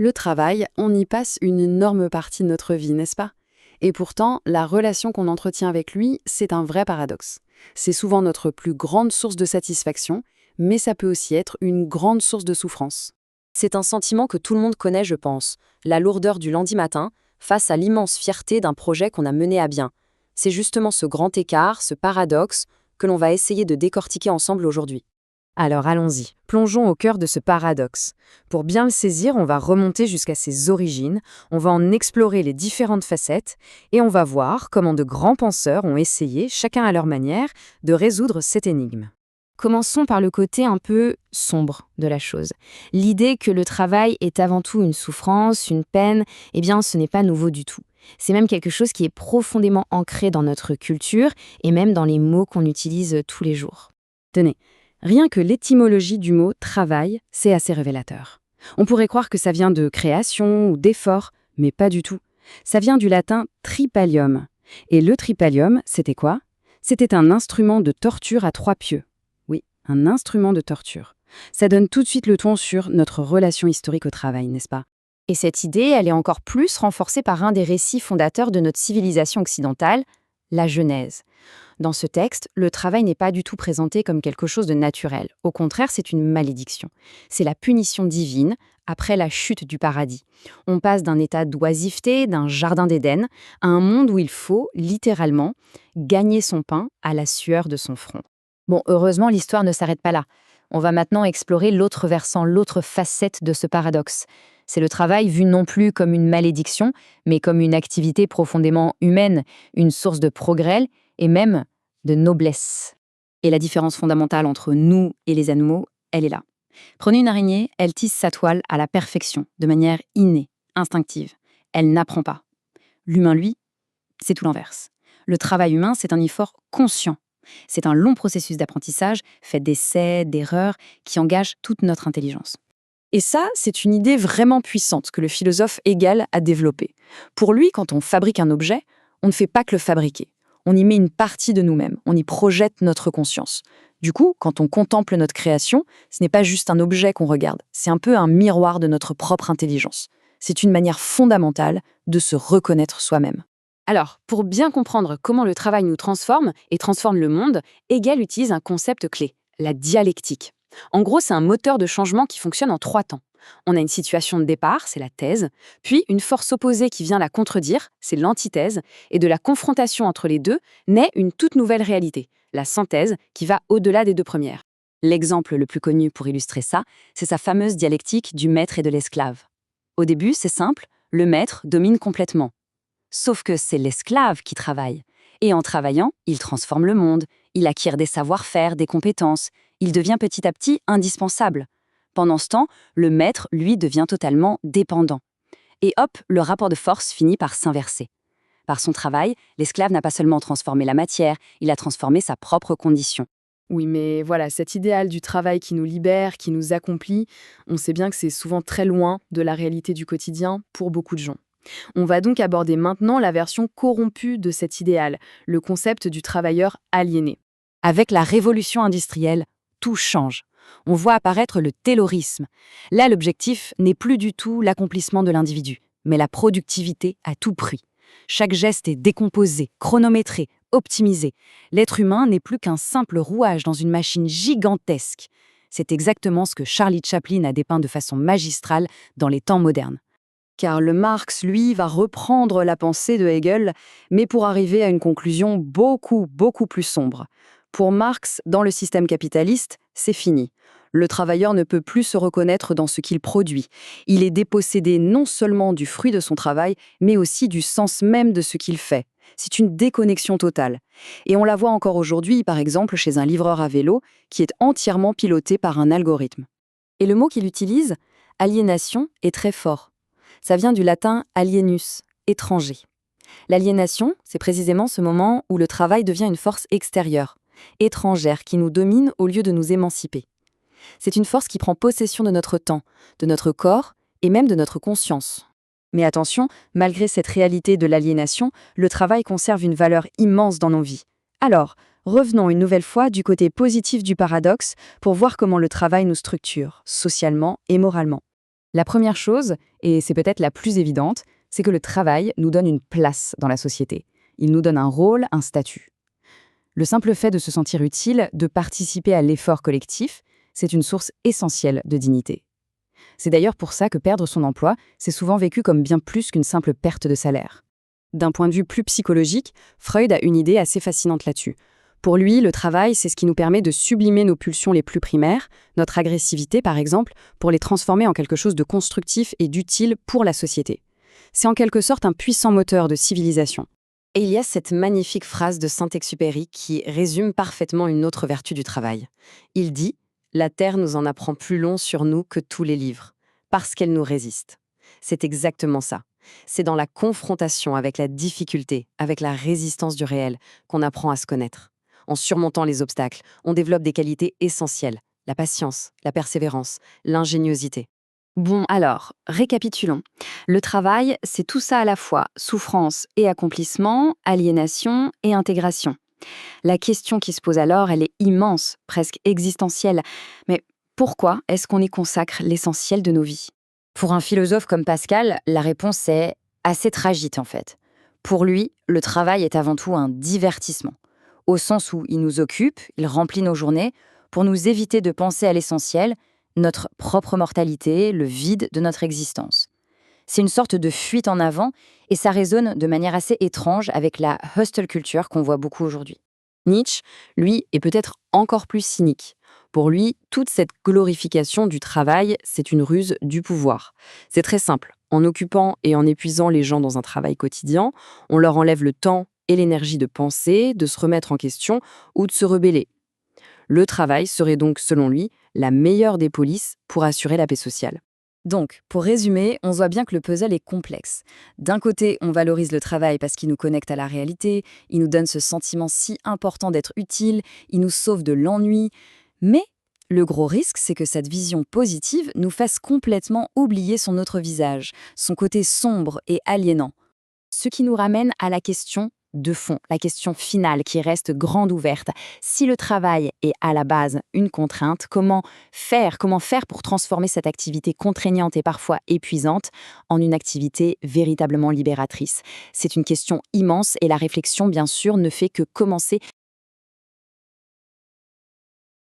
Le travail, on y passe une énorme partie de notre vie, n'est-ce pas? Et pourtant, la relation qu'on entretient avec lui, c'est un vrai paradoxe. C'est souvent notre plus grande source de satisfaction, mais ça peut aussi être une grande source de souffrance. C'est un sentiment que tout le monde connaît, je pense. La lourdeur du lundi matin face à l'immense fierté d'un projet qu'on a mené à bien. C'est justement ce grand écart, ce paradoxe, que l'on va essayer de décortiquer ensemble aujourd'hui. Alors allons-y, plongeons au cœur de ce paradoxe. Pour bien le saisir, on va remonter jusqu'à ses origines, on va en explorer les différentes facettes, et on va voir comment de grands penseurs ont essayé, chacun à leur manière, de résoudre cette énigme. Commençons par le côté un peu sombre de la chose. L'idée que le travail est avant tout une souffrance, une peine, eh bien ce n'est pas nouveau du tout. C'est même quelque chose qui est profondément ancré dans notre culture et même dans les mots qu'on utilise tous les jours. Tenez, rien que l'étymologie du mot travail, c'est assez révélateur. On pourrait croire que ça vient de création ou d'effort, mais pas du tout. Ça vient du latin tripalium. Et le tripalium, c'était quoi? C'était un instrument de torture à 3 pieux. Oui, un instrument de torture. Ça donne tout de suite le ton sur notre relation historique au travail, n'est-ce pas? Et cette idée, elle est encore plus renforcée par un des récits fondateurs de notre civilisation occidentale, la Genèse. Dans ce texte, le travail n'est pas du tout présenté comme quelque chose de naturel. Au contraire, c'est une malédiction. C'est la punition divine après la chute du paradis. On passe d'un état d'oisiveté, d'un jardin d'Éden, à un monde où il faut, littéralement, gagner son pain à la sueur de son front. Bon, heureusement, l'histoire ne s'arrête pas là. On va maintenant explorer l'autre versant, l'autre facette de ce paradoxe. C'est le travail vu non plus comme une malédiction, mais comme une activité profondément humaine, une source de progrès et même de noblesse. Et la différence fondamentale entre nous et les animaux, elle est là. Prenez une araignée, elle tisse sa toile à la perfection, de manière innée, instinctive. Elle n'apprend pas. L'humain, lui, c'est tout l'inverse. Le travail humain, c'est un effort conscient. C'est un long processus d'apprentissage, fait d'essais, d'erreurs, qui engage toute notre intelligence. Et ça, c'est une idée vraiment puissante que le philosophe Hegel a développée. Pour lui, quand on fabrique un objet, on ne fait pas que le fabriquer. On y met une partie de nous-mêmes, on y projette notre conscience. Du coup, quand on contemple notre création, ce n'est pas juste un objet qu'on regarde, c'est un peu un miroir de notre propre intelligence. C'est une manière fondamentale de se reconnaître soi-même. Alors, pour bien comprendre comment le travail nous transforme et transforme le monde, Hegel utilise un concept clé, la dialectique. En gros, c'est un moteur de changement qui fonctionne en 3 temps. On a une situation de départ, c'est la thèse, puis une force opposée qui vient la contredire, c'est l'antithèse, et de la confrontation entre les deux naît une toute nouvelle réalité, la synthèse, qui va au-delà des 2 premières. L'exemple le plus connu pour illustrer ça, c'est sa fameuse dialectique du maître et de l'esclave. Au début, c'est simple, le maître domine complètement. Sauf que c'est l'esclave qui travaille. Et en travaillant, il transforme le monde, il acquiert des savoir-faire, des compétences, il devient petit à petit indispensable. Pendant ce temps, le maître, lui, devient totalement dépendant. Et hop, le rapport de force finit par s'inverser. Par son travail, l'esclave n'a pas seulement transformé la matière, il a transformé sa propre condition. Oui, mais voilà, cet idéal du travail qui nous libère, qui nous accomplit, on sait bien que c'est souvent très loin de la réalité du quotidien pour beaucoup de gens. On va donc aborder maintenant la version corrompue de cet idéal, le concept du travailleur aliéné. Avec la révolution industrielle, tout change. On voit apparaître le taylorisme. Là, l'objectif n'est plus du tout l'accomplissement de l'individu, mais la productivité à tout prix. Chaque geste est décomposé, chronométré, optimisé. L'être humain n'est plus qu'un simple rouage dans une machine gigantesque. C'est exactement ce que Charlie Chaplin a dépeint de façon magistrale dans les temps modernes. Karl Marx, lui, va reprendre la pensée de Hegel, mais pour arriver à une conclusion beaucoup plus sombre. Pour Marx, dans le système capitaliste, c'est fini. Le travailleur ne peut plus se reconnaître dans ce qu'il produit. Il est dépossédé non seulement du fruit de son travail, mais aussi du sens même de ce qu'il fait. C'est une déconnexion totale. Et on la voit encore aujourd'hui, par exemple, chez un livreur à vélo, qui est entièrement piloté par un algorithme. Et le mot qu'il utilise, aliénation, est très fort. Ça vient du latin alienus, étranger. L'aliénation, c'est précisément ce moment où le travail devient une force extérieure, étrangère, qui nous domine au lieu de nous émanciper. C'est une force qui prend possession de notre temps, de notre corps et même de notre conscience. Mais attention, malgré cette réalité de l'aliénation, le travail conserve une valeur immense dans nos vies. Alors, revenons une nouvelle fois du côté positif du paradoxe pour voir comment le travail nous structure, socialement et moralement. La première chose, et c'est peut-être la plus évidente, c'est que le travail nous donne une place dans la société. Il nous donne un rôle, un statut. Le simple fait de se sentir utile, de participer à l'effort collectif, c'est une source essentielle de dignité. C'est d'ailleurs pour ça que perdre son emploi, c'est souvent vécu comme bien plus qu'une simple perte de salaire. D'un point de vue plus psychologique, Freud a une idée assez fascinante là-dessus. Pour lui, le travail, c'est ce qui nous permet de sublimer nos pulsions les plus primaires, notre agressivité par exemple, pour les transformer en quelque chose de constructif et d'utile pour la société. C'est en quelque sorte un puissant moteur de civilisation. Et il y a cette magnifique phrase de Saint-Exupéry qui résume parfaitement une autre vertu du travail. Il dit « La terre nous en apprend plus long sur nous que tous les livres, parce qu'elle nous résiste ». C'est exactement ça. C'est dans la confrontation avec la difficulté, avec la résistance du réel, qu'on apprend à se connaître. En surmontant les obstacles, on développe des qualités essentielles, la patience, la persévérance, l'ingéniosité. Bon, alors, récapitulons. Le travail, c'est tout ça à la fois, souffrance et accomplissement, aliénation et intégration. La question qui se pose alors, elle est immense, presque existentielle. Mais pourquoi est-ce qu'on y consacre l'essentiel de nos vies? Pour un philosophe comme Pascal, la réponse est assez tragique en fait. Pour lui, le travail est avant tout un divertissement, au sens où il nous occupe, il remplit nos journées, pour nous éviter de penser à l'essentiel, notre propre mortalité, le vide de notre existence. C'est une sorte de fuite en avant, et ça résonne de manière assez étrange avec la hustle culture qu'on voit beaucoup aujourd'hui. Nietzsche, lui, est peut-être encore plus cynique. Pour lui, toute cette glorification du travail, c'est une ruse du pouvoir. C'est très simple. En occupant et en épuisant les gens dans un travail quotidien, on leur enlève le temps et l'énergie de penser, de se remettre en question ou de se rebeller. Le travail serait donc, selon lui, la meilleure des polices pour assurer la paix sociale. Donc, pour résumer, on voit bien que le puzzle est complexe. D'un côté, on valorise le travail parce qu'il nous connecte à la réalité, il nous donne ce sentiment si important d'être utile, il nous sauve de l'ennui. Mais le gros risque, c'est que cette vision positive nous fasse complètement oublier son autre visage, son côté sombre et aliénant. Ce qui nous ramène à la question de fond, la question finale qui reste grande ouverte. Si le travail est à la base une contrainte, comment faire pour transformer cette activité contraignante et parfois épuisante en une activité véritablement libératrice? C'est une question immense et la réflexion, bien sûr, ne fait que commencer